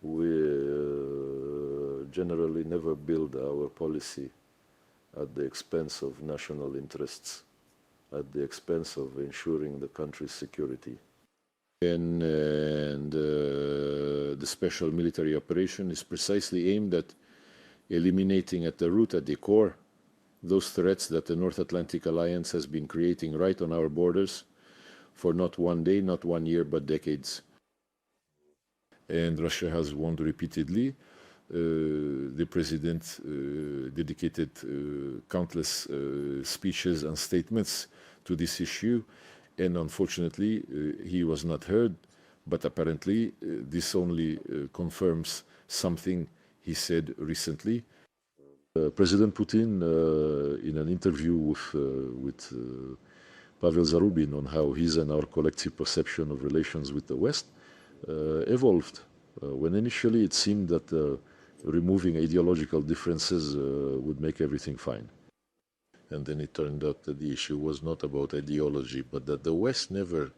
We generally never build our policy at the expense of national interests, at the expense of ensuring the country's security. And the special military operation is precisely aimed at eliminating at the root, at the core, those threats that the North Atlantic Alliance has been creating right on our borders for not one day, not 1 year, but decades. And Russia has warned repeatedly. The president dedicated countless speeches and statements to this issue, and unfortunately he was not heard, but apparently this only confirms something he said recently. President Putin, in an interview with Pavel Zarubin on how his and our collective perception of relations with the West evolved. When initially it seemed that removing ideological differences would make everything fine. And then it turned out that the issue was not about ideology, but that the West never,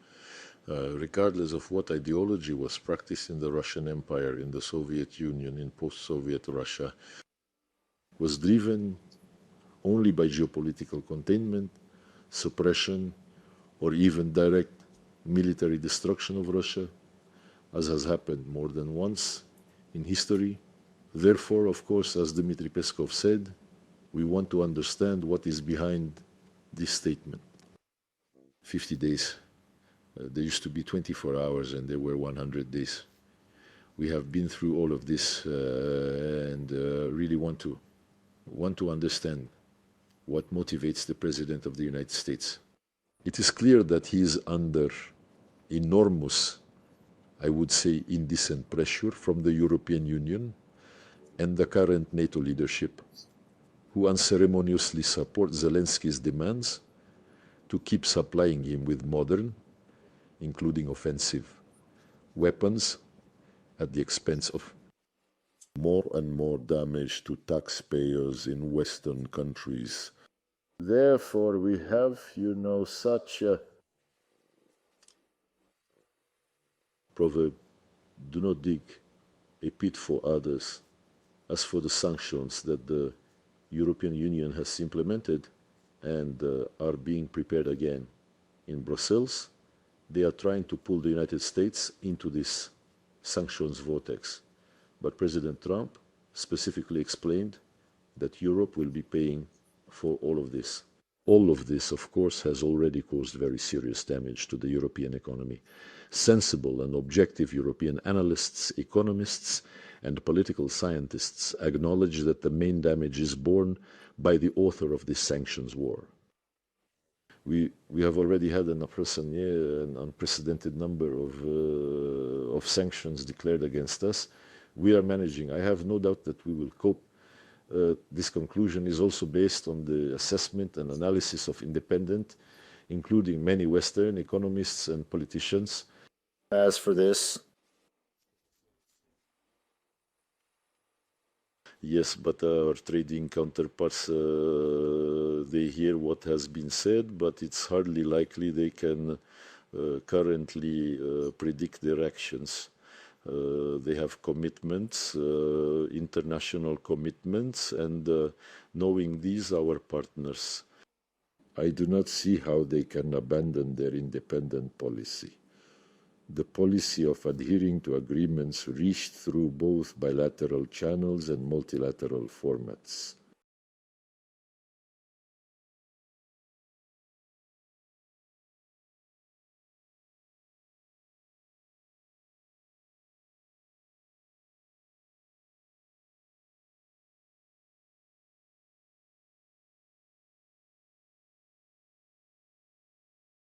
regardless of what ideology was practiced in the Russian Empire, in the Soviet Union, in post-Soviet Russia, was driven only by geopolitical containment, suppression, or even direct military destruction of Russia, as has happened more than once in history. Therefore, of course, as Dmitry Peskov said, we want to understand what is behind this statement. 50 days. There used to be 24 hours and there were 100 days. We have been through all of this and really want to understand what motivates the President of the United States. It is clear that he is under enormous, I would say, indecent pressure from the European Union and the current NATO leadership, who unceremoniously support Zelenskyy's demands to keep supplying him with modern, including offensive, weapons at the expense of more and more damage to taxpayers in Western countries. Therefore, we have, such a proverb, do not dig a pit for others. As for the sanctions that the European Union has implemented and are being prepared again in Brussels, they are trying to pull the United States into this sanctions vortex. But President Trump specifically explained that Europe will be paying for all of this. All of this, of course, has already caused very serious damage to the European economy. Sensible and objective European analysts, economists, and political scientists acknowledge that the main damage is borne by the author of this sanctions war. We have already had an unprecedented number of sanctions declared against us. We are managing. I have no doubt that we will cope. This conclusion is also based on the assessment and analysis of independent, including many Western economists and politicians. As for this, yes, but our trading counterparts, they hear what has been said, but it's hardly likely they can currently predict their actions. They have commitments, international commitments, and knowing these, our partners, I do not see how they can abandon their independent policy. The policy of adhering to agreements reached through both bilateral channels and multilateral formats.